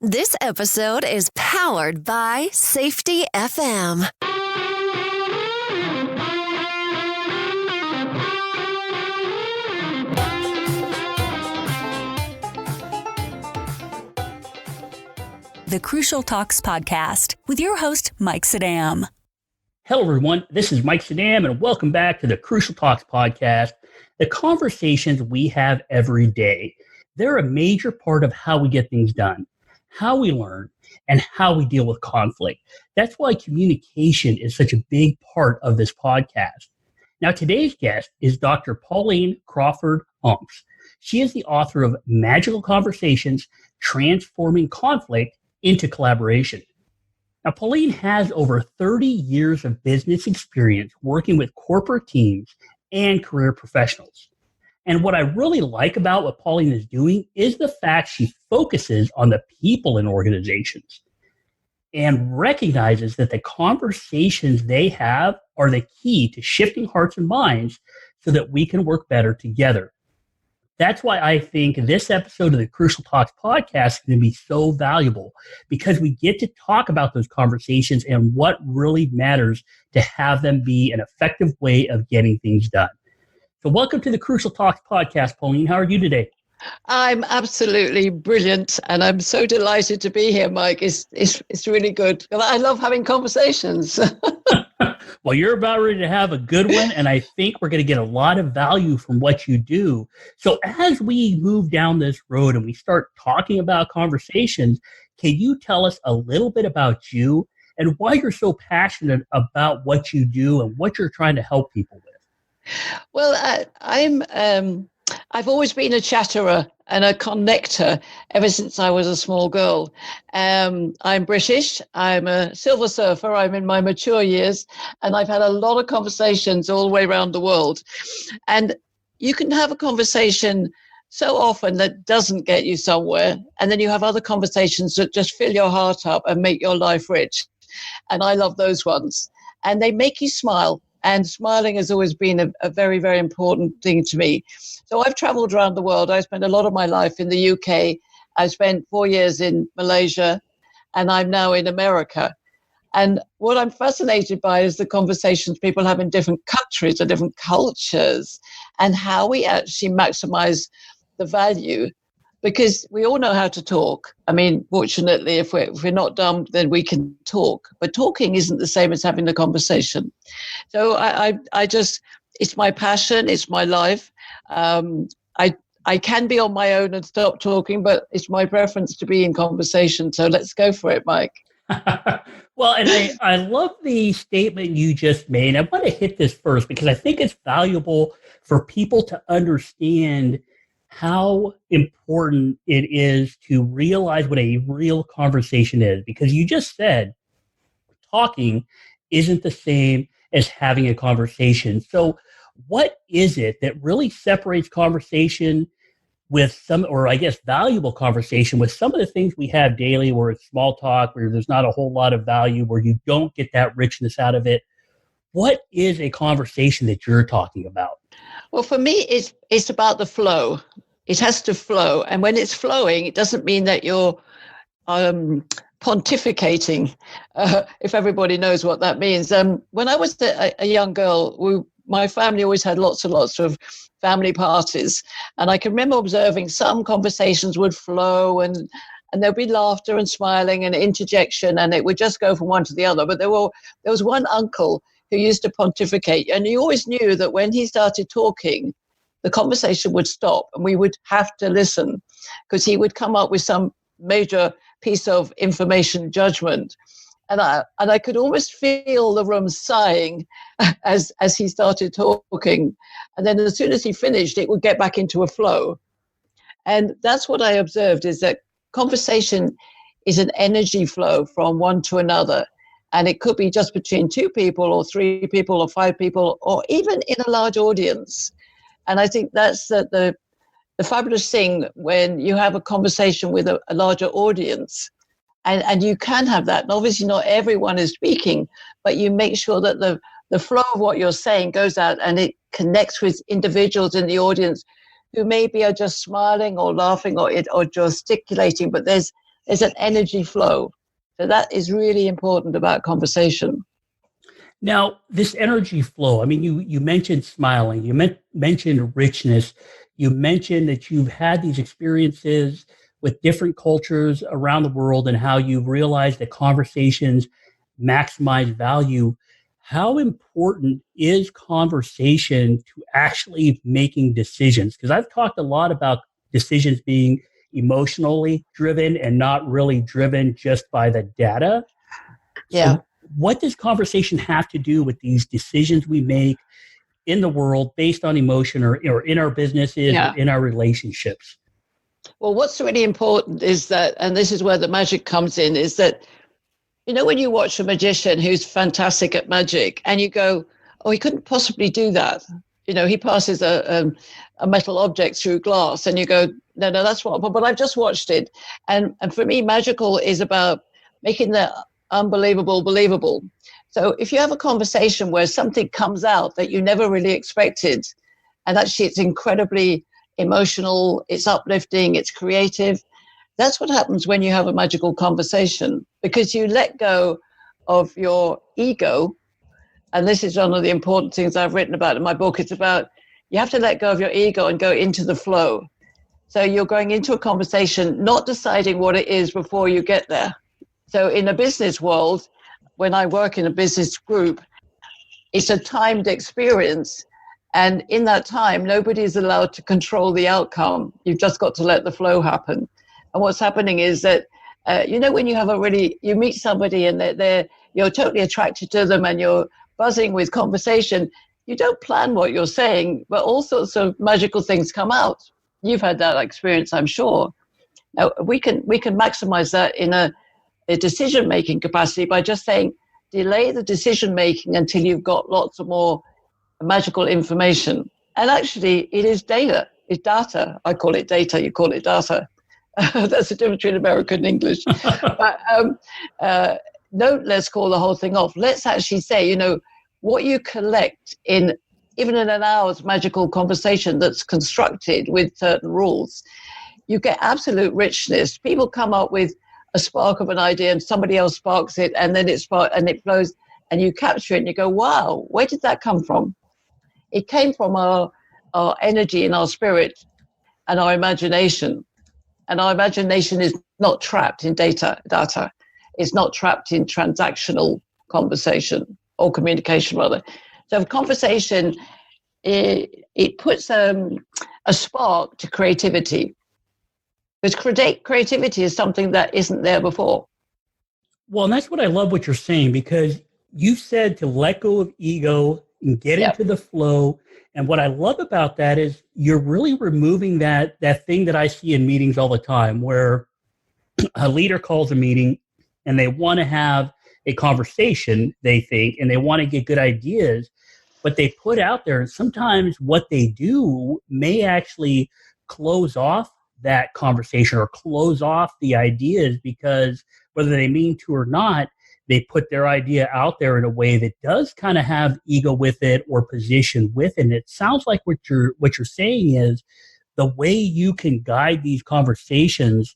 This episode is powered by Safety FM. The Crucial Talks podcast with your host, Mike Sedam. Hello, everyone. This is Mike Sedam, and welcome back to the Crucial Talks podcast. The conversations we have every day, they're a major part of how we get things done, how we learn, and how we deal with conflict. That's why communication is such a big part of this podcast. Now, today's guest is Dr. Pauline Crawford. She is the author of Magical Conversations, Transforming Conflict into Collaboration. Now, Pauline has over 30 years of business experience working with corporate teams and career professionals. And what I really like about what Pauline is doing is the fact she focuses on the people in organizations and recognizes that the conversations they have are the key to shifting hearts and minds so that we can work better together. That's why I think this episode of the Crucial Talks podcast is going to be so valuable, because we get to talk about those conversations and what really matters to have them be an effective way of getting things done. So welcome to the Crucial Talks podcast, Pauline. How are you today? I'm absolutely brilliant, and I'm so delighted to be here, Mike. It's really good. I love having conversations. Well, you're about ready to have a good one, and I think we're going to get a lot of value from what you do. So as we move down this road and we start talking about conversations, can you tell us a little bit about you and why you're so passionate about what you do and what you're trying to help people with? Well, I've always been a chatterer and a connector ever since I was a small girl. I'm British. I'm a silver surfer. I'm in my mature years, and I've had a lot of conversations all the way around the world. And you can have a conversation so often that doesn't get you somewhere, and then you have other conversations that just fill your heart up and make your life rich. And I love those ones. And they make you smile. And smiling has always been a very, very important thing to me. So I've traveled around the world. I spent a lot of my life in the UK. I spent 4 years in Malaysia, and I'm now in America. And what I'm fascinated by is the conversations people have in different countries and different cultures, and how we actually maximize the value. Because we all know how to talk. I mean, fortunately, if we're not dumb, then we can talk. But talking isn't the same as having the conversation. So I just, it's my passion, it's my life. I can be on my own and stop talking, but it's my preference to be in conversation. So let's go for it, Mike. Well, and I love the statement you just made. I want to hit this first because I think it's valuable for people to understand how important it is to realize what a real conversation is. Because you just said talking isn't the same as having a conversation. So what is it that really separates conversation with some, or I guess valuable conversation with some of the things we have daily where it's small talk, where there's not a whole lot of value, where you don't get that richness out of it? What is a conversation that you're talking about? Well, for me, it's about the flow. It has to flow. And when it's flowing, it doesn't mean that you're pontificating, if everybody knows what that means. When I was a young girl, my family always had lots and lots of family parties. And I can remember observing some conversations would flow and there'd be laughter and smiling and interjection, and it would just go from one to the other. But there was one uncle who used to pontificate, and you always knew that when he started talking, the conversation would stop and we would have to listen, because he would come up with some major piece of information judgment. And I could almost feel the room sighing as he started talking. And then as soon as he finished, it would get back into a flow. And that's what I observed, is that conversation is an energy flow from one to another. And it could be just between two people or three people or five people, or even in a large audience. And I think that's the fabulous thing when you have a conversation with a larger audience. And you can have that. And obviously not everyone is speaking, but you make sure that the flow of what you're saying goes out and it connects with individuals in the audience who maybe are just smiling or laughing or gesticulating, but there's There's an energy flow. So that is really important about conversation. Now, this energy flow, I mean, you mentioned smiling, you mentioned richness, you mentioned that you've had these experiences with different cultures around the world and how you realized that conversations maximize value. How important is conversation to actually making decisions? Because I've talked a lot about decisions being emotionally driven and not really driven just by the data. Yeah. So what does conversation have to do with these decisions we make in the world based on emotion or in our businesses or in our relationships? Well, what's really important is that, and this is where the magic comes in, is that, when you watch a magician who's fantastic at magic and you go, oh, he couldn't possibly do that. He passes a metal object through glass and you go, no, that's what, but I've just watched it. And for me, magical is about making the unbelievable believable. So if you have a conversation where something comes out that you never really expected, and actually it's incredibly emotional, it's uplifting, it's creative, that's what happens when you have a magical conversation, because you let go of your ego. And this is one of the important things I've written about in my book. It's about, you have to let go of your ego and go into the flow. So you're going into a conversation, not deciding what it is before you get there. So in a business world, when I work in a business group, it's a timed experience. And in that time, nobody is allowed to control the outcome. You've just got to let the flow happen. And what's happening is that, when you meet somebody and you're totally attracted to them and you're buzzing with conversation, you don't plan what you're saying, but all sorts of magical things come out. You've had that experience, I'm sure. Now, we can maximize that in a decision-making capacity by just saying, delay the decision-making until you've got lots of more magical information. And actually, it is data. It's data. I call it data. You call it data. That's the difference between American and English. But let's call the whole thing off. Let's actually say, what you collect even in an hour's magical conversation that's constructed with certain rules, you get absolute richness. People come up with a spark of an idea and somebody else sparks it, and then it flows, and you capture it and you go, wow, where did that come from? It came from our energy and our spirit and our imagination. And our imagination is not trapped in data. It's not trapped in transactional conversation or communication, rather. So conversation, it puts a spark to creativity. Because creativity is something that isn't there before. Well, and that's what I love what you're saying, because you said to let go of ego and get into the flow. And what I love about that is you're really removing that thing that I see in meetings all the time, where a leader calls a meeting and they want to have a conversation, they think, and they want to get good ideas, but they put out there, and sometimes what they do may actually close off that conversation or close off the ideas, because whether they mean to or not, they put their idea out there in a way that does kind of have ego with it or position with it. And it sounds like what you're saying is the way you can guide these conversations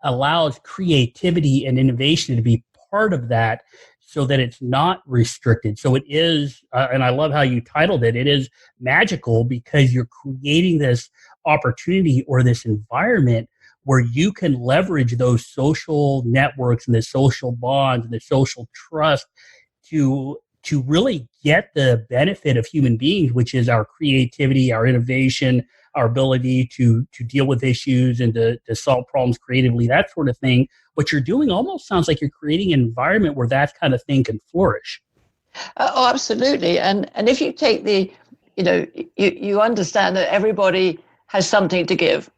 allows creativity and innovation to be part of that, so that it's not restricted. So it is, and I love how you titled it, it is magical, because you're creating this opportunity or this environment where you can leverage those social networks and the social bonds and the social trust to really get the benefit of human beings, which is our creativity, our innovation, our ability to deal with issues and to solve problems creatively, that sort of thing. What you're doing almost sounds like you're creating an environment where that kind of thing can flourish. Oh, absolutely. And if you take you understand that everybody has something to give.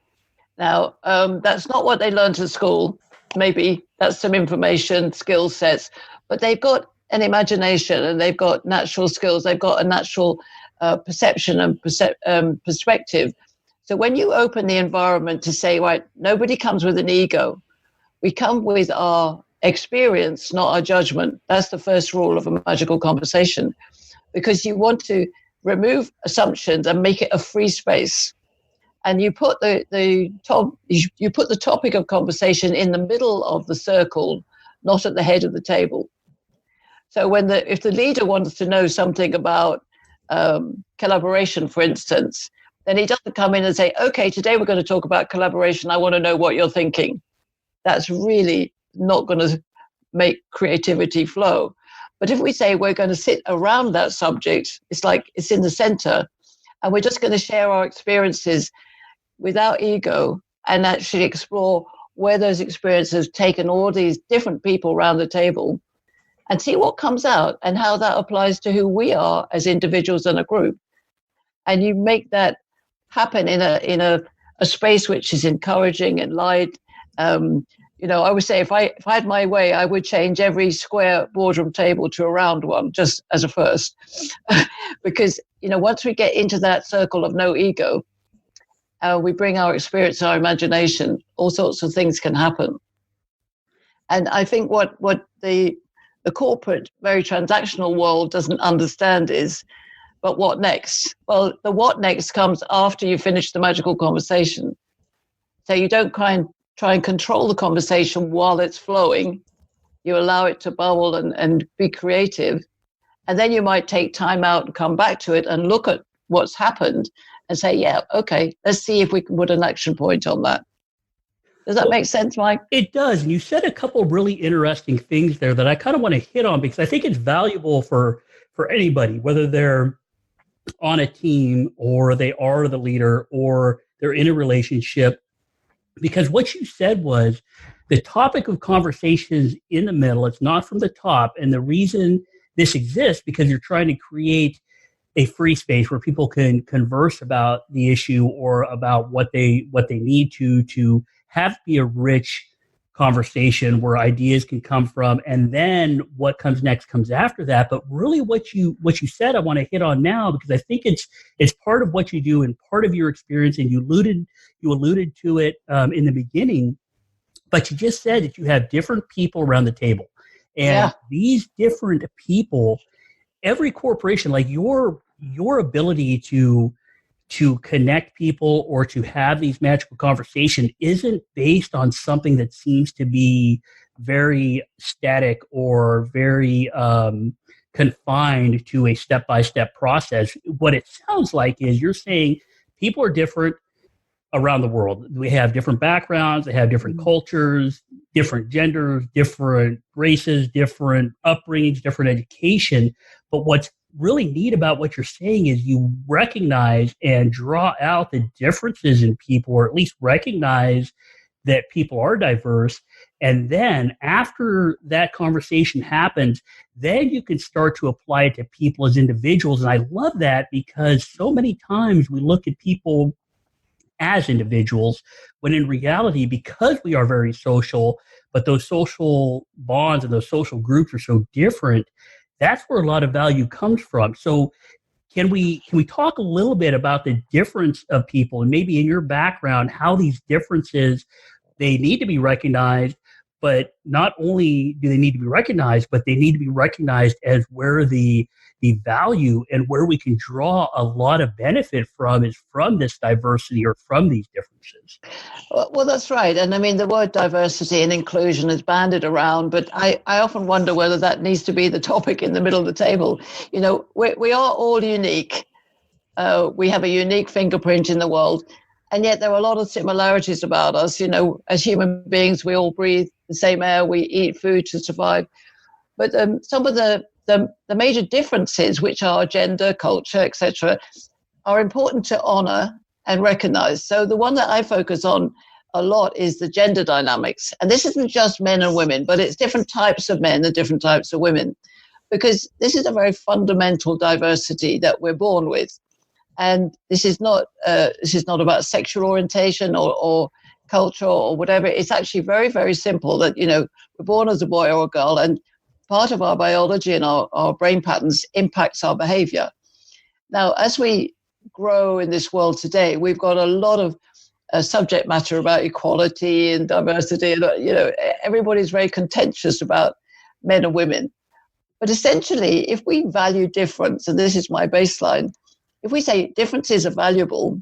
Now, that's not what they learned at school. Maybe that's some information, skill sets, but they've got an imagination and they've got natural skills. They've got a natural perception and perspective. So when you open the environment to say, right, nobody comes with an ego. We come with our experience, not our judgment. That's the first rule of a magical conversation, because you want to remove assumptions and make it a free space. and you put you put the topic of conversation in the middle of the circle, not at the head of the table. So if the leader wants to know something about collaboration, for instance, then he doesn't come in and say, okay, today we're going to talk about collaboration. I want to know what you're thinking. That's really not going to make creativity flow. But if we say we're going to sit around that subject, it's like it's in the center, and we're just going to share our experiences without ego and actually explore where those experiences have taken all these different people around the table and see what comes out and how that applies to who we are as individuals and a group. And you make that happen in a space which is encouraging and light. I would say if I had my way, I would change every square boardroom table to a round one, just as a first. Because, once we get into that circle of no ego, we bring our experience, our imagination, all sorts of things can happen. And I think what the corporate, very transactional world doesn't understand is, but what next? Well, the what next comes after you finish the magical conversation. So you don't try and control the conversation while it's flowing. You allow it to bubble and be creative. And then you might take time out and come back to it and look at what's happened and say, yeah, okay, let's see if we can put an action point on that. Does that make sense, Mike? It does. And you said a couple of really interesting things there that I kind of want to hit on because I think it's valuable for anybody, whether they're on a team or they are the leader or they're in a relationship. Because what you said was the topic of conversations in the middle, it's not from the top. And the reason this exists because you're trying to create a free space where people can converse about the issue or about what they need to have be a rich conversation where ideas can come from, and then what comes next comes after that. But really what you said I want to hit on now, because I think it's part of what you do and part of your experience, and you alluded to it in the beginning, but you just said that you have different people around the table. And these different people, every corporation, like your ability to connect people or to have these magical conversations isn't based on something that seems to be very static or very confined to a step-by-step process. What it sounds like is you're saying people are different around the world. We have different backgrounds, they have different cultures, different genders, different races, different upbringings, different education. But what's really neat about what you're saying is you recognize and draw out the differences in people, or at least recognize that people are diverse. And then after that conversation happens, then you can start to apply it to people as individuals. And I love that because so many times we look at people as individuals, when in reality, because we are very social, but those social bonds and those social groups are so different, that's where a lot of value comes from. So can we talk a little bit about the difference of people, and maybe in your background, how these differences, they need to be recognized, but not only do they need to be recognized, but they need to be recognized as where the value and where we can draw a lot of benefit from is from this diversity or from these differences. Well, that's right. And I mean, the word diversity and inclusion is bandied around, but I often wonder whether that needs to be the topic in the middle of the table. You know, we are all unique. We have a unique fingerprint in the world. And yet there are a lot of similarities about us. You know, as human beings, we all breathe the same air, we eat food to survive. But some of the major differences, which are gender, culture, etc., are important to honor and recognize. So the one that I focus on a lot is the gender dynamics. And this isn't just men and women, but it's different types of men and different types of women, because this is a very fundamental diversity that we're born with. And this is not about sexual orientation or culture or whatever. It's actually very, very simple that, you know, we're born as a boy or a girl, and part of our biology and our brain patterns impacts our behavior. Now, as we grow in this world today, we've got a lot of subject matter about equality and diversity. And, you know, everybody's very contentious about men and women. But essentially, if we value difference, and this is my baseline, if we say differences are valuable,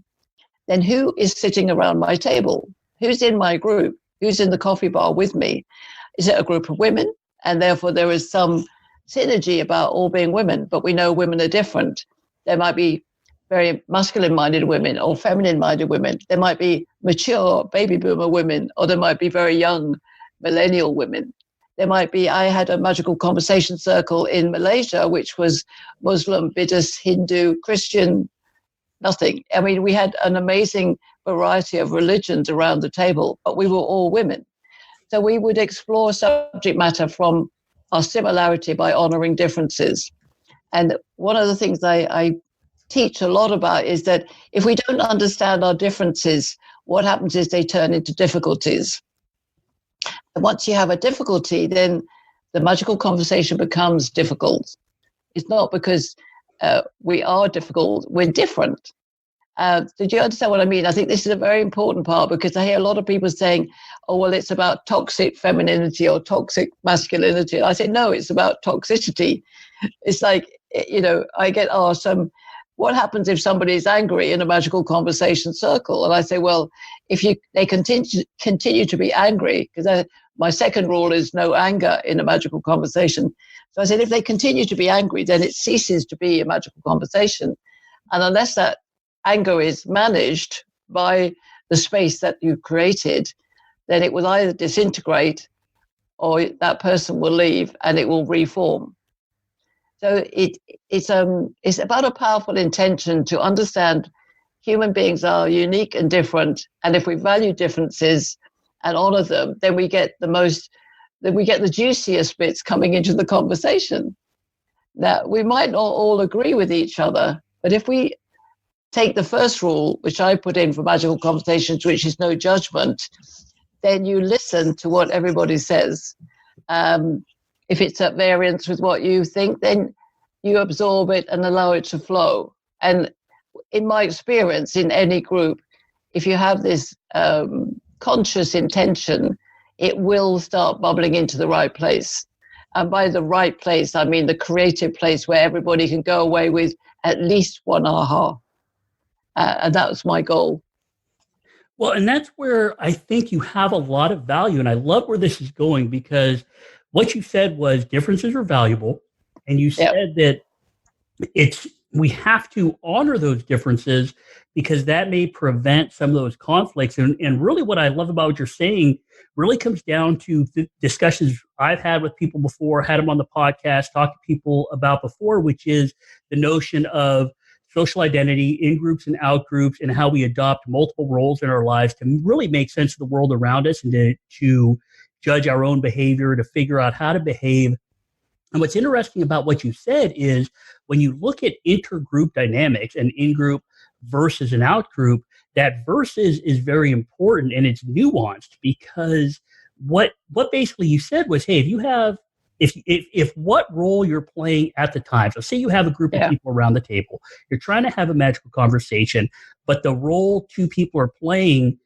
then who is sitting around my table? Who's in my group? Who's in the coffee bar with me? Is it a group of women? And therefore there is some synergy about all being women, but we know women are different. There might be very masculine-minded women or feminine-minded women. There might be mature baby boomer women, or there might be very young millennial women. There might be, I had a magical conversation circle in Malaysia, which was Muslim, Buddhist, Hindu, Christian, nothing. I mean, we had an amazing variety of religions around the table, but we were all women. So we would explore subject matter from our similarity by honoring differences. And one of the things I teach a lot about is that if we don't understand our differences, what happens is they turn into difficulties. And once you have a difficulty, then the magical conversation becomes difficult. It's not because we are difficult, we're different. Did you understand what I mean? I think this is a very important part, because I hear a lot of people saying, oh, well, it's about toxic femininity or toxic masculinity. I say, no, it's about toxicity. It's like, I get asked, what happens if somebody is angry in a magical conversation circle? And I say, well, if they continue to be angry, because my second rule is no anger in a magical conversation. So I said, if they continue to be angry, then it ceases to be a magical conversation. And unless that anger is managed by the space that you've created, then it will either disintegrate or that person will leave and it will reform. So it's about a powerful intention to understand human beings are unique and different, and if we value differences and honor them, then we get the juiciest bits coming into the conversation. Now, we might not all agree with each other, but if we take the first rule, which I put in for magical conversations, which is no judgment, then you listen to what everybody says. If it's at variance with what you think, then you absorb it and allow it to flow. And in my experience, in any group, if you have this conscious intention, it will start bubbling into the right place. And by the right place, I mean the creative place where everybody can go away with at least one aha. And that was my goal. Well, and that's where I think you have a lot of value. And I love where this is going, because what you said was differences are valuable. And you said that we have to honor those differences, because that may prevent some of those conflicts. And really what I love about what you're saying really comes down to the discussions I've had with people before, had them on the podcast, talked to people about before, which is the notion of social identity, in groups and out groups, and how we adopt multiple roles in our lives to really make sense of the world around us and to judge our own behavior, to figure out how to behave. And what's interesting about what you said is when you look at intergroup dynamics, and in-group versus an out-group, that versus is very important, and it's nuanced, because what basically you said was, hey, if what role you're playing at the time, so say you have a group of people around the table, you're trying to have a magical conversation, but the role two people are playing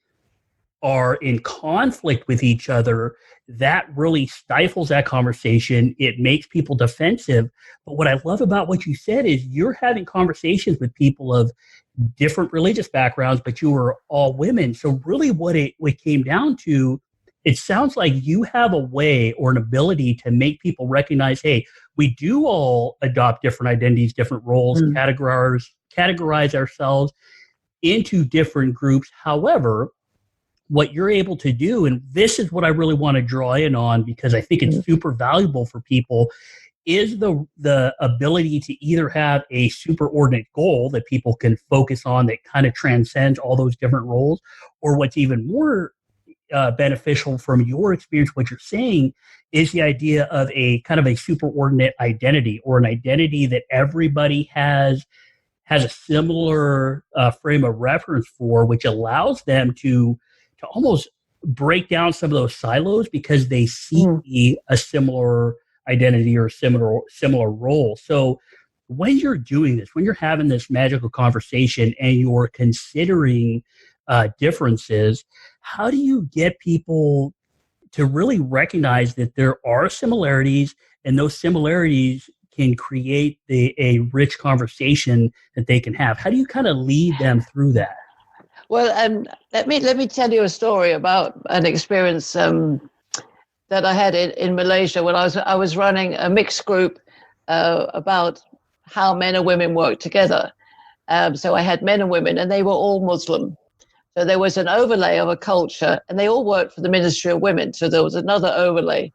are in conflict with each other, that really stifles that conversation. It makes people defensive. But what I love about what you said is you're having conversations with people of different religious backgrounds, but you were all women. So really what it came down to, it sounds like you have a way or an ability to make people recognize, hey, we do all adopt different identities, different roles, categorize ourselves into different groups. However, what you're able to do, and this is what I really want to draw in on, because I think it's super valuable for people, is the ability to either have a superordinate goal that people can focus on that kind of transcends all those different roles, or what's even more beneficial from your experience, what you're saying is the idea of a kind of a superordinate identity, or an identity that everybody has a similar frame of reference for, which allows them to almost break down some of those silos, because they see a similar identity or similar role. So when you're doing this, when you're having this magical conversation and you're considering differences, how do you get people to really recognize that there are similarities, and those similarities can create a rich conversation that they can have? How do you kind of lead them through that? Well, let me tell you a story about an experience that I had in Malaysia when I was running a mixed group about how men and women work together. So I had men and women, and they were all Muslim. So there was an overlay of a culture, and they all worked for the Ministry of Women. So there was another overlay.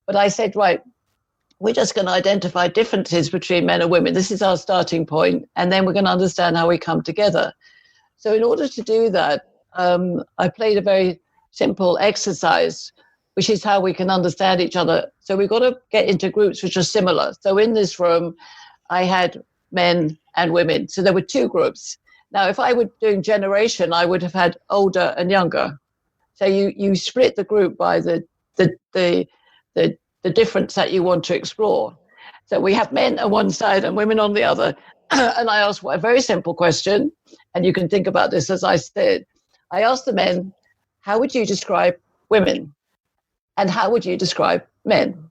But I said, right, we're just going to identify differences between men and women. This is our starting point, and then we're going to understand how we come together. So in order to do that, I played a very simple exercise, which is how we can understand each other. So we've got to get into groups which are similar. So in this room, I had men and women. So there were two groups. Now, if I were doing generation, I would have had older and younger. So you split the group by the difference that you want to explore. So we have men on one side and women on the other. And I asked a very simple question, and you can think about this as I said. I asked the men, how would you describe women? And how would you describe men?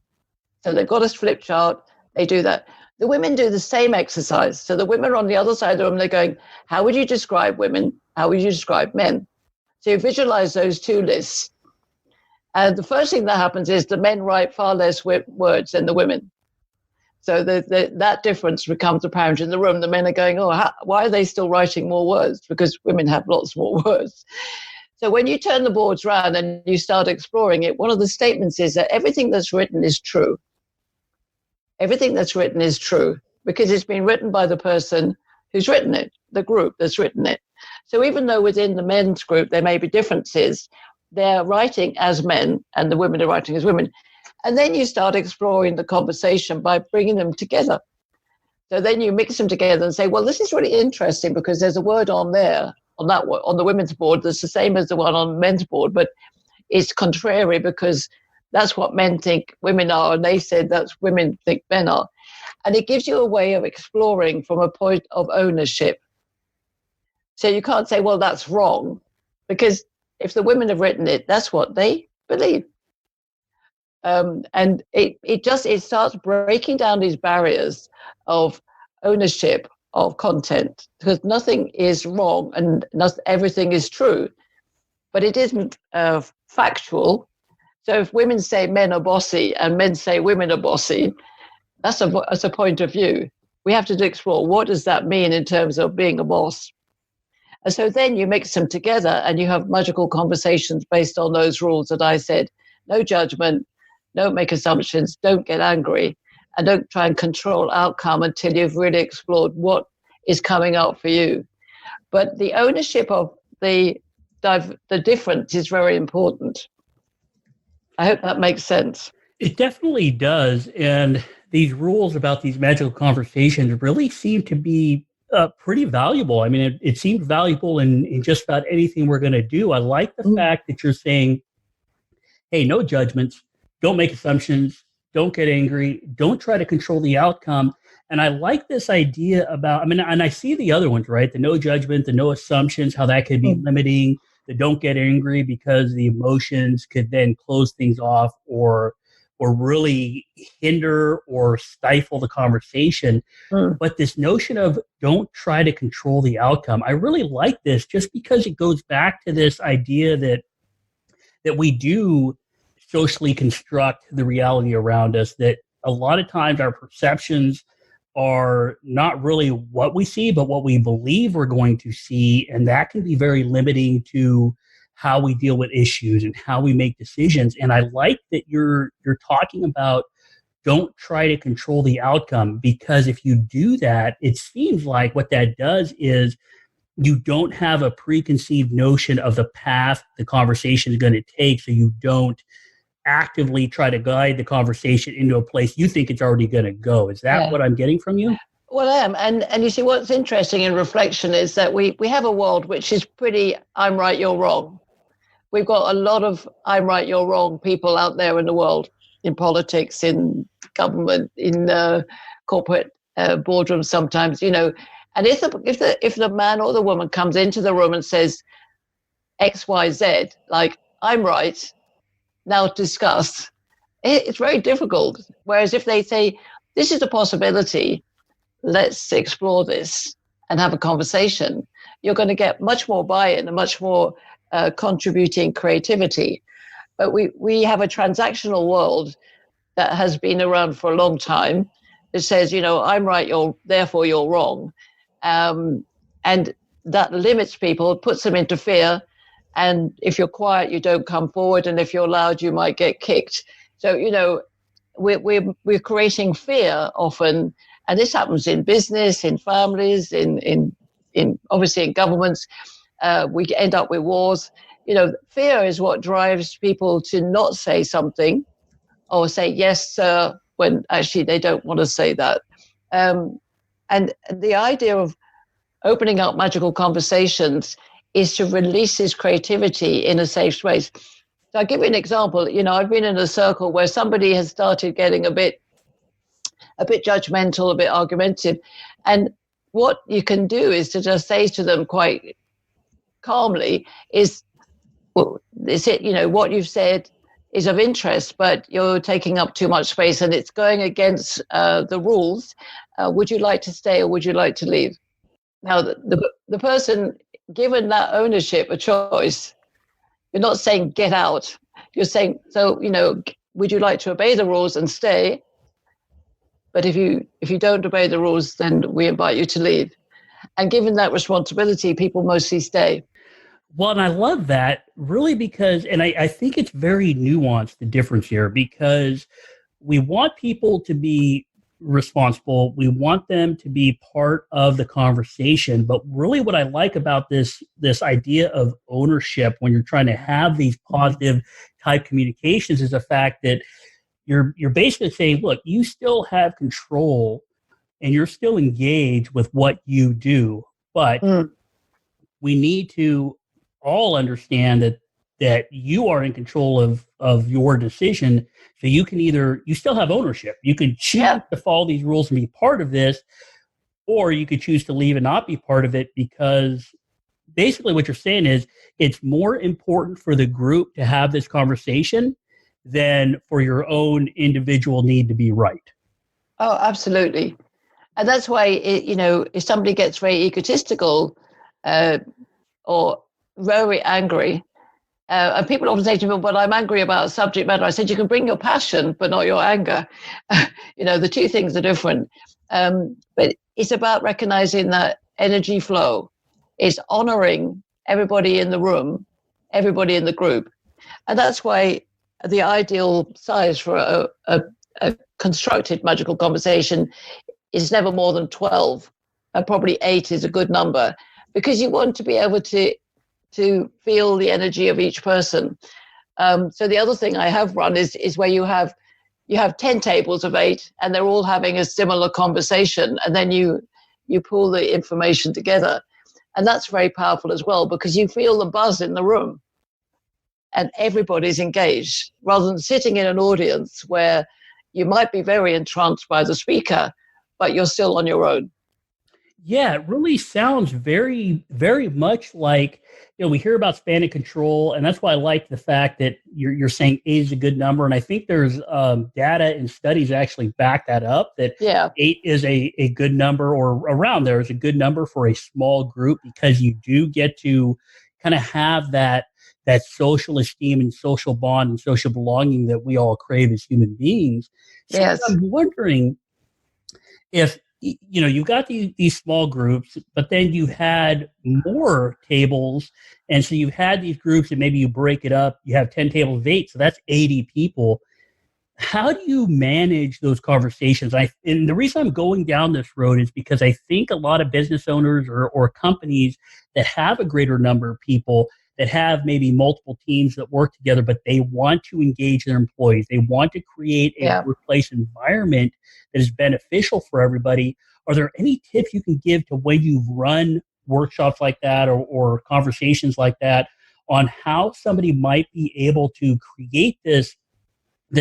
So they've got a flip chart. They do that. The women do the same exercise. So the women are on the other side of the room. They're going, how would you describe women? How would you describe men? So you visualize those two lists. And the first thing that happens is the men write far less words than the women. So that difference becomes apparent in the room. The men are going, why are they still writing more words? Because women have lots more words. So when you turn the boards around and you start exploring it, one of the statements is that everything that's written is true. Everything that's written is true because it's been written by the person who's written it, the group that's written it. So even though within the men's group there may be differences, they're writing as men and the women are writing as women. And then you start exploring the conversation by bringing them together. So then you mix them together and say, well, this is really interesting because there's a word on there, on the women's board that's the same as the one on the men's board, but it's contrary because that's what men think women are, and they said that's women think men are. And it gives you a way of exploring from a point of ownership. So you can't say, well, that's wrong, because if the women have written it, that's what they believe. And it starts breaking down these barriers of ownership of content, because nothing is wrong and everything is true, but it isn't factual. So if women say men are bossy and men say women are bossy, that's a point of view. We have to explore what does that mean in terms of being a boss. And so then you mix them together and you have magical conversations based on those rules that I said. No judgment, don't make assumptions, don't get angry, and don't try and control outcome until you've really explored what is coming up for you. But the ownership of the difference is very important. I hope that makes sense. It definitely does. And these rules about these magical conversations really seem to be pretty valuable. I mean, it seems valuable in just about anything we're going to do. I like the fact that you're saying, hey, no judgments, don't make assumptions, don't get angry, don't try to control the outcome. And I like this idea about, and I see the other ones, right? The no judgment, the no assumptions, how that could be limiting, the don't get angry because the emotions could then close things off or really hinder or stifle the conversation. But this notion of don't try to control the outcome, I really like this just because it goes back to this idea that we do socially construct the reality around us, that a lot of times our perceptions are not really what we see, but what we believe we're going to see. And that can be very limiting to how we deal with issues and how we make decisions. And I like that you're talking about don't try to control the outcome, because if you do that, it seems like what that does is you don't have a preconceived notion of the path the conversation is going to take, so you don't actively try to guide the conversation into a place you think it's already going to go. Is that what I'm getting from you? Well, I am. And you see, what's interesting in reflection is that we have a world which is pretty, I'm right, you're wrong. We've got a lot of I'm right, you're wrong people out there in the world, in politics, in government, in corporate boardrooms sometimes, you know. And if the man or the woman comes into the room and says X, Y, Z, like, I'm right, now discuss, it's very difficult. Whereas if they say, this is a possibility, let's explore this, and have a conversation, you're going to get much more buy-in and much more contributing creativity. But we have a transactional world that has been around for a long time. It says, I'm right, therefore you're wrong. And that limits people, puts them into fear. And if you're quiet, you don't come forward. And if you're loud, you might get kicked. So, we're creating fear often. And this happens in business, in families, in obviously in governments. We end up with wars. Fear is what drives people to not say something or say, yes, sir, when actually they don't want to say that. And the idea of opening up magical conversations is to release his creativity in a safe space. So I'll give you an example. I've been in a circle where somebody has started getting a bit judgmental, a bit argumentative. And what you can do is to just say to them quite calmly what you've said is of interest, but you're taking up too much space and it's going against the rules. Would you like to stay or would you like to leave? Now, the person given that ownership, a choice, you're not saying get out. You're saying, would you like to obey the rules and stay? But if you don't obey the rules, then we invite you to leave. And given that responsibility, people mostly stay. Well, and I love that really because, and I think it's very nuanced, the difference here, because we want people to be responsible. We want them to be part of the conversation. But really what I like about this idea of ownership when you're trying to have these positive type communications is the fact that you're basically saying, look, you still have control and you're still engaged with what you do, but we need to all understand that you are in control of your decision. So you still have ownership. You can choose to follow these rules and be part of this, or you could choose to leave and not be part of it, because basically what you're saying is it's more important for the group to have this conversation than for your own individual need to be right. Oh, absolutely. And that's why, if somebody gets very egotistical or very angry, and people often say to me, but I'm angry about a subject matter. I said, you can bring your passion, but not your anger. The two things are different. But it's about recognizing that energy flow. It's honoring everybody in the room, everybody in the group. And that's why the ideal size for a constructed magical conversation is never more than 12. Probably 8 is a good number, because you want to be able to feel the energy of each person. So the other thing I have run is where you have 10 tables of 8 and they're all having a similar conversation, and then you pull the information together. And that's very powerful as well, because you feel the buzz in the room and everybody's engaged, rather than sitting in an audience where you might be very entranced by the speaker, but you're still on your own. Yeah, it really sounds very, very much like, we hear about span of control, and that's why I like the fact that you're saying 8 is a good number. And I think there's data and studies actually back that up, that 8 is a good number, or around there is a good number for a small group, because you do get to kind of have that social esteem and social bond and social belonging that we all crave as human beings. So yes. I'm wondering if, you've got these small groups, but then you had more tables. And so you've had these groups, and maybe you break it up. You have 10 tables of 8, so that's 80 people. How do you manage those conversations? And the reason I'm going down this road is because I think a lot of business owners or companies that have a greater number of people, that have maybe multiple teams that work together, but they want to engage their employees. They want to create a workplace environment that is beneficial for everybody. Are there any tips you can give to when you've run workshops like that or conversations like that on how somebody might be able to create this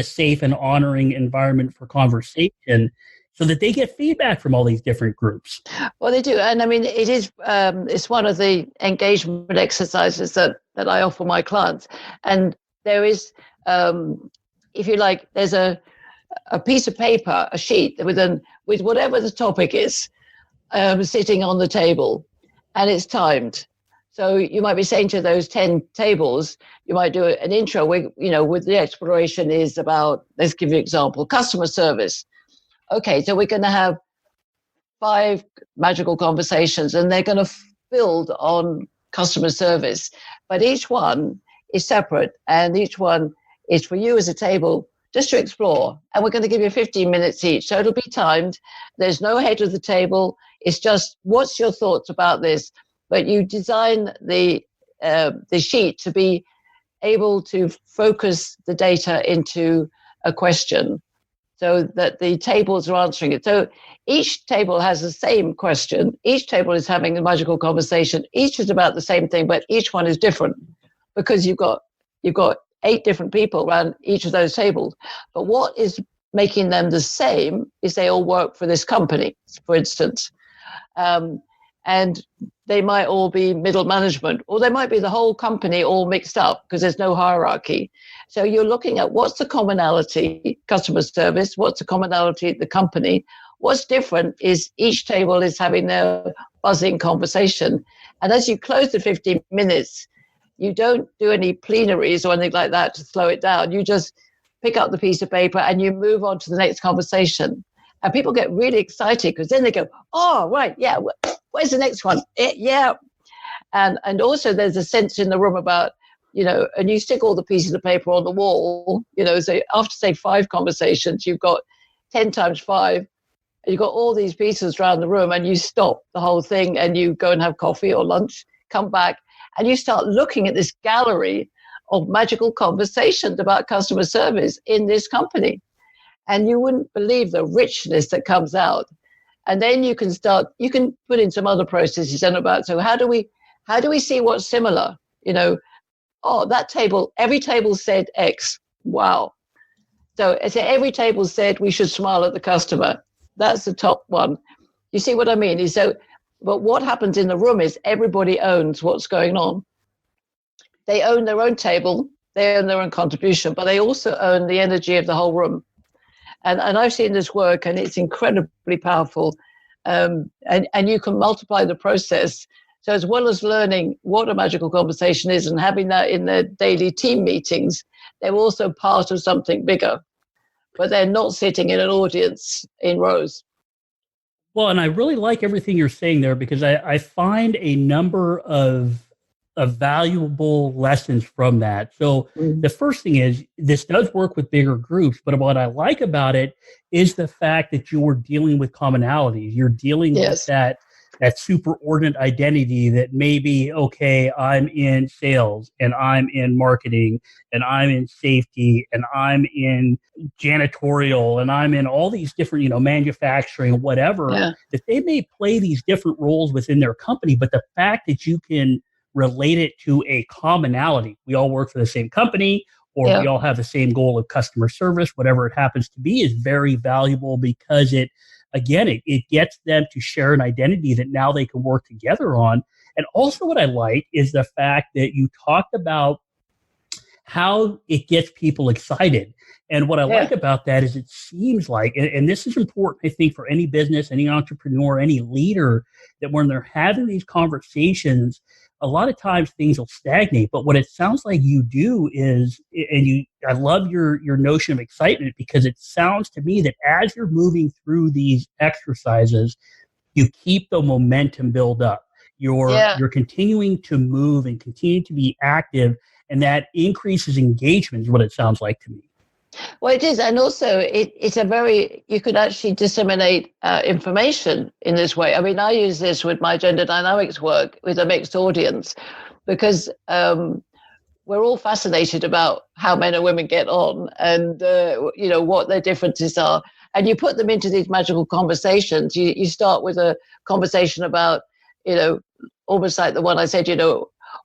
safe and honoring environment for conversation, so that they get feedback from all these different groups? Well, they do. And I mean, it is, it's one of the engagement exercises that I offer my clients. And there is, if you like, there's a piece of paper, a sheet with whatever the topic is. sitting on the table, and it's timed. So you might be saying to those 10 tables, you might do an intro with the exploration is about, let's give you an example, customer service. Okay, so we're going to have 5 magical conversations, and they're going to build on customer service. But each one is separate, and each one is for you as a table just to explore. And we're going to give you 15 minutes each. So it'll be timed. There's no head of the table. It's just, what's your thoughts about this? But you design the sheet to be able to focus the data into a question so that the tables are answering it. So each table has the same question. Each table is having a magical conversation. Each is about the same thing, but each one is different because you've got 8 different people around each of those tables. But what is making them the same is they all work for this company, for instance. And they might all be middle management, or they might be the whole company all mixed up because there's no hierarchy. So you're looking at what's the commonality, customer service, what's the commonality, the company. What's different is each table is having their buzzing conversation. And as you close the 15 minutes, you don't do any plenaries or anything like that to slow it down. You just pick up the piece of paper and you move on to the next conversation. And people get really excited because then they go, oh, right, yeah, where's the next one? Yeah. And also there's a sense in the room about, and you stick all the pieces of paper on the wall, so after, say, 5 conversations, you've got 10 times 5, and you've got all these pieces around the room, and you stop the whole thing and you go and have coffee or lunch, come back, and you start looking at this gallery of magical conversations about customer service in this company. And you wouldn't believe the richness that comes out. And then you can put in some other processes and about, so how do we see what's similar? That table, every table said X. Wow. So every table said we should smile at the customer. That's the top one. You see what I mean? But what happens in the room is everybody owns what's going on. They own their own table, they own their own contribution, but they also own the energy of the whole room. And I've seen this work, and it's incredibly powerful. And you can multiply the process. So as well as learning what a magical conversation is and having that in their daily team meetings, they're also part of something bigger. But they're not sitting in an audience in rows. Well, and I really like everything you're saying there, because I find a number of valuable lessons from that. So the first thing is, this does work with bigger groups, but what I like about it is the fact that you're dealing with commonalities. You're dealing with that superordinate identity that maybe, okay, I'm in sales and I'm in marketing and I'm in safety and I'm in janitorial and I'm in all these different, manufacturing, whatever, that they may play these different roles within their company, but the fact that you can relate it to a commonality. We all work for the same company, or we all have the same goal of customer service, whatever it happens to be, is very valuable, because it gets them to share an identity that now they can work together on. And also what I like is the fact that you talked about how it gets people excited. And what I like about that is it seems like, and this is important, I think, for any business, any entrepreneur, any leader, that when they're having these conversations, a lot of times things will stagnate. But what it sounds like you do is, I love your notion of excitement, because it sounds to me that as you're moving through these exercises, you keep the momentum build up. You're continuing to move and continue to be active, and that increases engagement is what it sounds like to me. Well, it is. And also you could actually disseminate information in this way. I mean, I use this with my gender dynamics work with a mixed audience, because we're all fascinated about how men and women get on and, what their differences are. And you put them into these magical conversations. You start with a conversation about, almost like the one I said,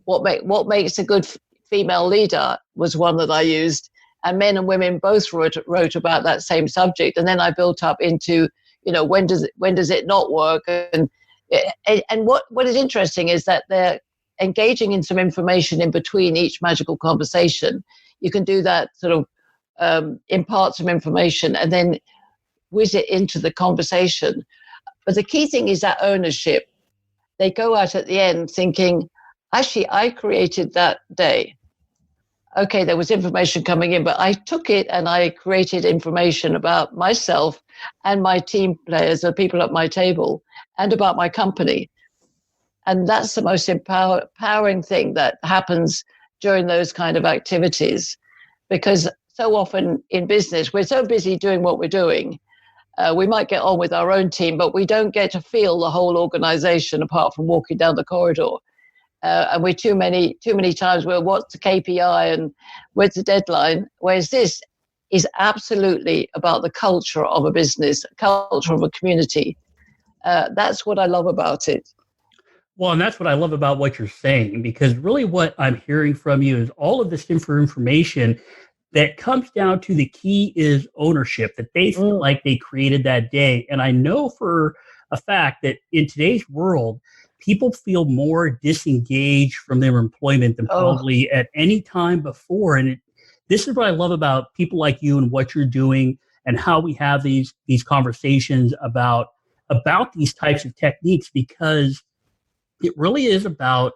what makes a good female leader was one that I used. And men and women both wrote about that same subject. And then I built up into, when does it not work? And what is interesting is that they're engaging in some information in between each magical conversation. You can do that sort of impart some information and then whiz it into the conversation. But the key thing is that ownership. They go out at the end thinking, actually, I created that day. Okay, there was information coming in, but I took it and I created information about myself and my team players, the people at my table, and about my company. And that's the most empowering thing that happens during those kind of activities. Because so often in business, we're so busy doing what we're doing. We might get on with our own team, but we don't get to feel the whole organization apart from walking down the corridor. And we're too many times, well, what's the KPI and where's the deadline? Whereas this is absolutely about the culture of a business, culture of a community. That's what I love about it. Well, and that's what I love about what you're saying, because really what I'm hearing from you is all of this information that comes down to the key is ownership, that they feel like they created that day. And I know for a fact that in today's world, people feel more disengaged from their employment than probably at any time before. And this is what I love about people like you and what you're doing and how we have these conversations about these types of techniques, because it really is about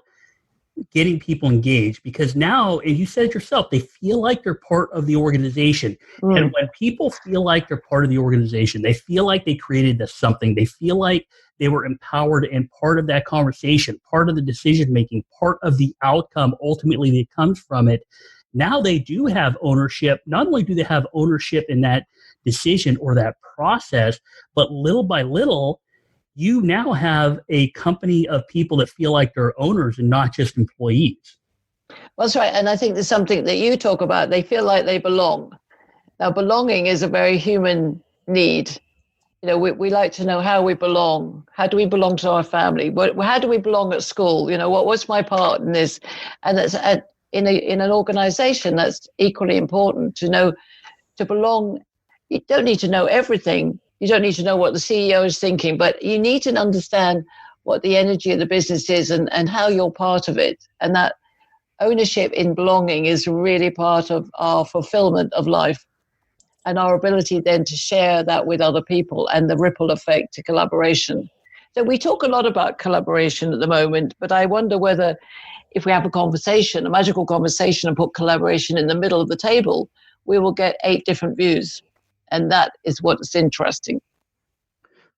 getting people engaged, because now, and you said it yourself, they feel like they're part of the organization. And when people feel like they're part of the organization, they feel like they created something, they feel like they were empowered and part of that conversation, part of the decision-making, part of the outcome ultimately that comes from it. Now they do have ownership. Not only do they have ownership in that decision or that process, but little by little, you now have a company of people that feel like they're owners and not just employees. Well, that's right. And I think there's something that you talk about. They feel like they belong. Now, belonging is a very human need. You know, we like to know how we belong. How do we belong to our family? How do we belong at school? You know, what's my part in this? And that's in an organization, that's equally important to know. To belong, you don't need to know everything. You don't need to know what the CEO is thinking, but you need to understand what the energy of the business is and how you're part of it. And that ownership in belonging is really part of our fulfillment of life and our ability then to share that with other people and the ripple effect to collaboration. So we talk a lot about collaboration at the moment, but I wonder whether if we have a magical conversation, and put collaboration in the middle of the table, we will get 8 different views. And that is what's interesting.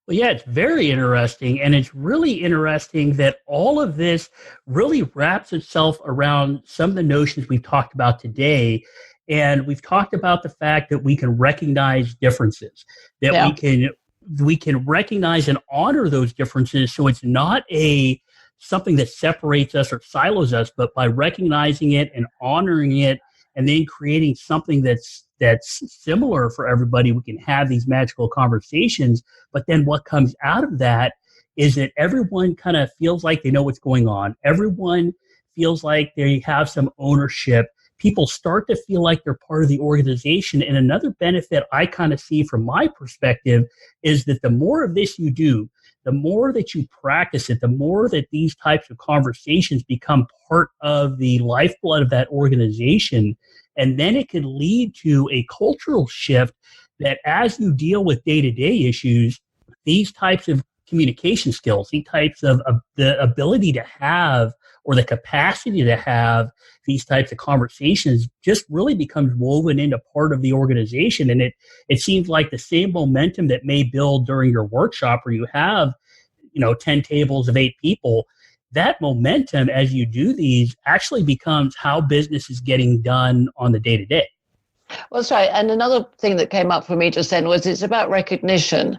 Well, yeah, it's very interesting. And it's really interesting that all of this really wraps itself around some of the notions we've talked about today. And we've talked about the fact that we can recognize differences, that we can recognize and honor those differences. So it's not something that separates us or silos us, but by recognizing it and honoring it, and then creating something that's similar for everybody, we can have these magical conversations. But then what comes out of that is that everyone kind of feels like they know what's going on. Everyone feels like they have some ownership. People start to feel like they're part of the organization. And another benefit I kind of see from my perspective is that the more of this you do, the more that you practice it, the more that these types of conversations become part of the lifeblood of that organization. And then it can lead to a cultural shift that as you deal with day-to-day issues, these types of communication skills, these types of the ability to have or the capacity to have these types of conversations just really becomes woven into part of the organization. And it seems like the same momentum that may build during your workshop where you have, 10 tables of 8 people, that momentum as you do these actually becomes how business is getting done on the day-to-day. Well, that's right. And another thing that came up for me just then was it's about recognition.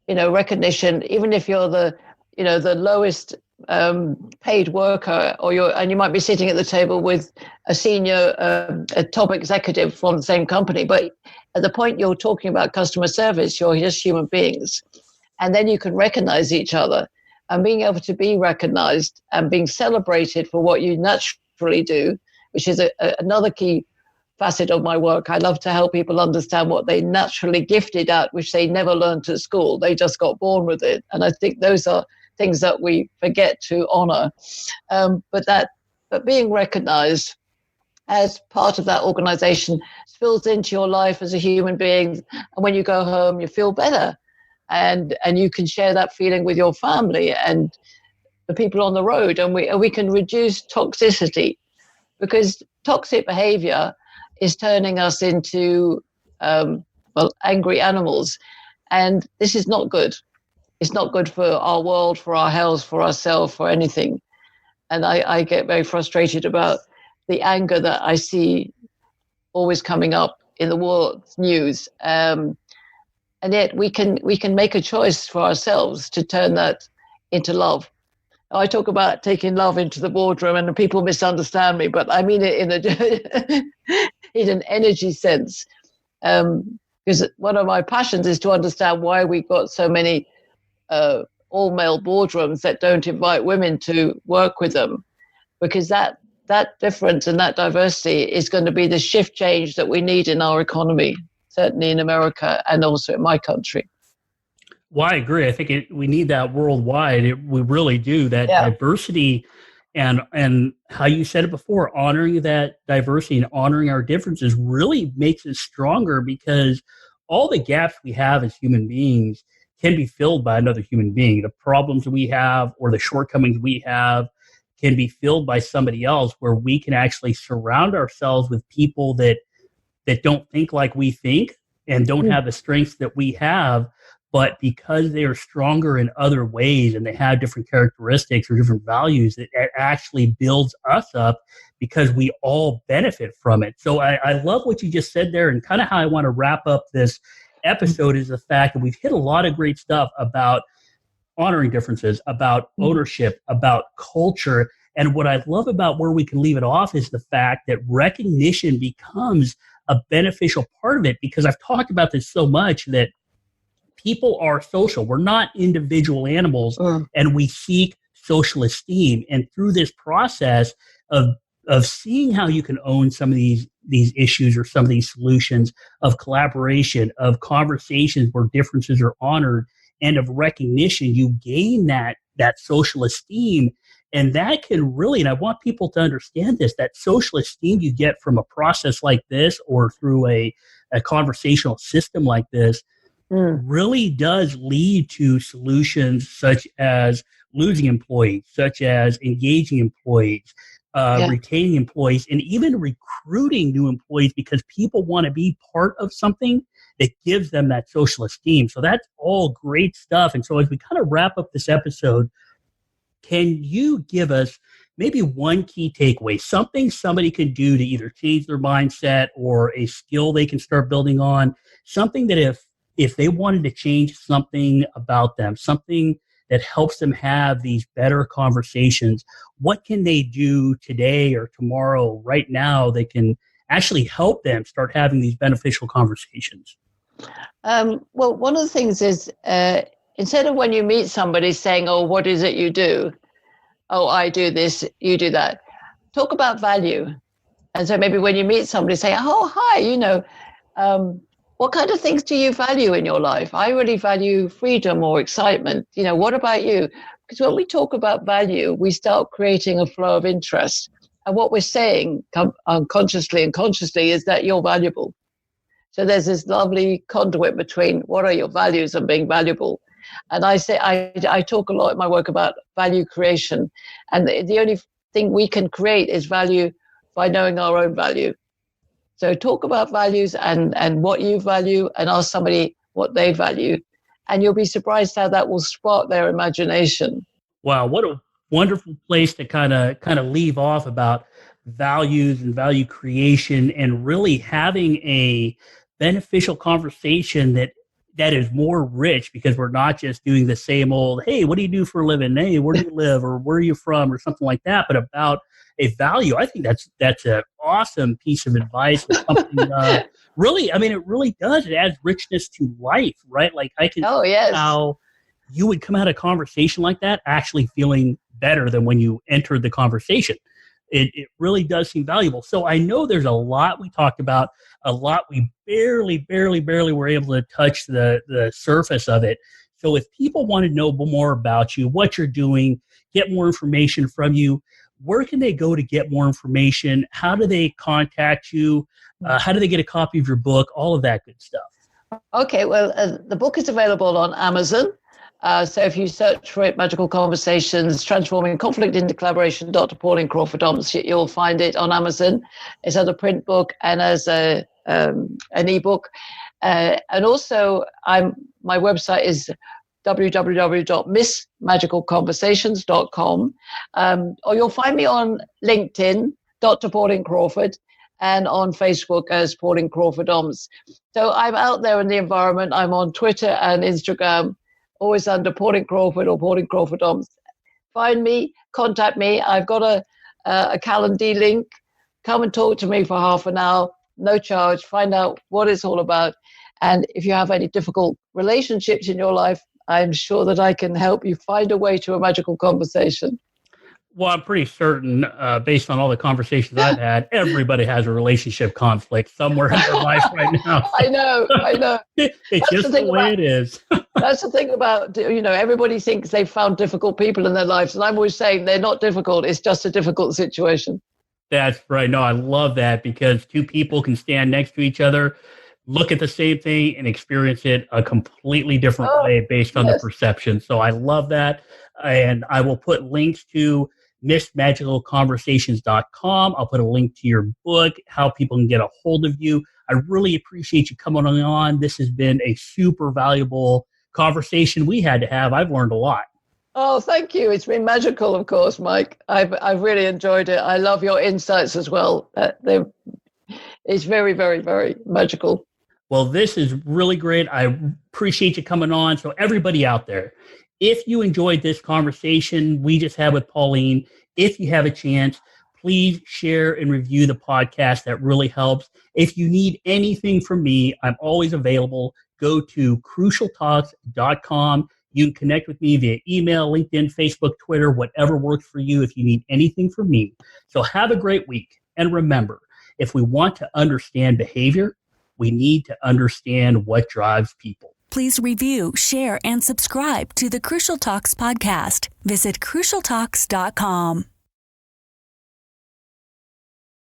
Recognition, even if you're the lowest paid worker, and you might be sitting at the table with a senior, a top executive from the same company, but at the point you're talking about customer service, you're just human beings. And then you can recognize each other, and being able to be recognized and being celebrated for what you naturally do, which is another key facet of my work. I love to help people understand what they naturally gifted at, which they never learned at school. They just got born with it. And I think those are things that we forget to honor. But being recognized as part of that organization spills into your life as a human being. And when you go home, you feel better. and you can share that feeling with your family and the people on the road, and we can reduce toxicity, because toxic behavior is turning us into angry animals, and this is not good. It's not good for our world, for our health, for ourselves, for anything. And I get very frustrated about the anger that I see always coming up in the world news. And yet we can make a choice for ourselves to turn that into love. I talk about taking love into the boardroom, and people misunderstand me, but I mean it in an energy sense. Because one of my passions is to understand why we've got so many all-male boardrooms that don't invite women to work with them, because that difference and that diversity is going to be the shift change that we need in our economy, certainly in America and also in my country. Well, I agree. I think we need that worldwide. We really do. That diversity and how you said it before, honoring that diversity and honoring our differences really makes us stronger, because all the gaps we have as human beings can be filled by another human being. The problems we have or the shortcomings we have can be filled by somebody else, where we can actually surround ourselves with people that don't think like we think and don't have the strengths that we have. But because they are stronger in other ways and they have different characteristics or different values, it actually builds us up, because we all benefit from it. So I love what you just said there, and kind of how I want to wrap up this episode is the fact that we've hit a lot of great stuff about honoring differences, about ownership, about culture. And what I love about where we can leave it off is the fact that recognition becomes a beneficial part of it, because I've talked about this so much that people are social. We're not individual animals, and we seek social esteem. And through this process of seeing how you can own some of these issues or some of these solutions, of collaboration, of conversations where differences are honored, and of recognition, you gain that social esteem. And that can really, and I want people to understand this, that social esteem you get from a process like this or through a conversational system like this really does lead to solutions such as losing employees, such as engaging employees, retaining employees, and even recruiting new employees, because people want to be part of something that gives them that social esteem. So that's all great stuff. And so as we kind of wrap up this episode, can you give us maybe one key takeaway, something somebody can do to either change their mindset or a skill they can start building on, something that if they wanted to change something about them, something that helps them have these better conversations, what can they do today or tomorrow, right now, that can actually help them start having these beneficial conversations? Well, one of the things is, instead of when you meet somebody saying, oh, what is it you do? Oh, I do this, you do that. Talk about value. And so maybe when you meet somebody, say, oh, hi, what kind of things do you value in your life? I really value freedom or excitement. What about you? Because when we talk about value, we start creating a flow of interest. And what we're saying unconsciously and consciously is that you're valuable. So there's this lovely conduit between what are your values and being valuable. And I say, I talk a lot in my work about value creation. And the only thing we can create is value by knowing our own value. So talk about values and what you value, and ask somebody what they value. And you'll be surprised how that will spark their imagination. Wow, what a wonderful place to kind of leave off about values and value creation, and really having a beneficial conversation that is more rich, because we're not just doing the same old, hey, what do you do for a living? Hey, where do you live? Or where are you from? Or something like that, but about a value. I think that's an awesome piece of advice. Something really, I mean, it really does. It adds richness to life, right? Like I can see how you would come out of a conversation like that actually feeling better than when you entered the conversation. It really does seem valuable. So I know there's a lot we talked about, a lot we barely were able to touch the surface of it. So if people want to know more about you, what you're doing, get more information from you, where can they go to get more information? How do they contact you? How do they get a copy of your book? All of that good stuff. Okay, well, the book is available on Amazon. So if you search for it, Magical Conversations, Transforming Conflict into Collaboration, Dr. Pauline Crawford, you'll find it on Amazon. It's as a print book and as an ebook. And also, my website is www.missmagicalconversations.com. Or you'll find me on LinkedIn, Dr. Pauline Crawford, and on Facebook as Pauline Crawford OMS. So I'm out there in the environment. I'm on Twitter and Instagram, always under Pauline Crawford or Pauline Crawford OMS. Find me, contact me. I've got a Calendar link. Come and talk to me for half an hour, no charge. Find out what it's all about. And if you have any difficult relationships in your life, I'm sure that I can help you find a way to a magical conversation. Well, I'm pretty certain, based on all the conversations I've had, everybody has a relationship conflict somewhere in their life right now. I know. It's That's just the way it is. That's the thing about, everybody thinks they've found difficult people in their lives. And I'm always saying they're not difficult. It's just a difficult situation. That's right. No, I love that, because two people can stand next to each other, look at the same thing, and experience it a completely different way based on the perception. So I love that. And I will put links to missmagicalconversations.com. I'll put a link to your book, how people can get a hold of you. I really appreciate you coming on. This has been a super valuable conversation we had to have. I've learned a lot. Oh, thank you. It's been magical, of course, Mike. I've really enjoyed it. I love your insights as well. It's very, very, very magical. Well, this is really great. I appreciate you coming on. So everybody out there, if you enjoyed this conversation we just had with Pauline, if you have a chance, please share and review the podcast. That really helps. If you need anything from me, I'm always available. Go to crucialtalks.com. You can connect with me via email, LinkedIn, Facebook, Twitter, whatever works for you if you need anything from me. So have a great week. And remember, if we want to understand behavior, we need to understand what drives people. Please review, share, and subscribe to the Crucial Talks podcast. Visit crucialtalks.com.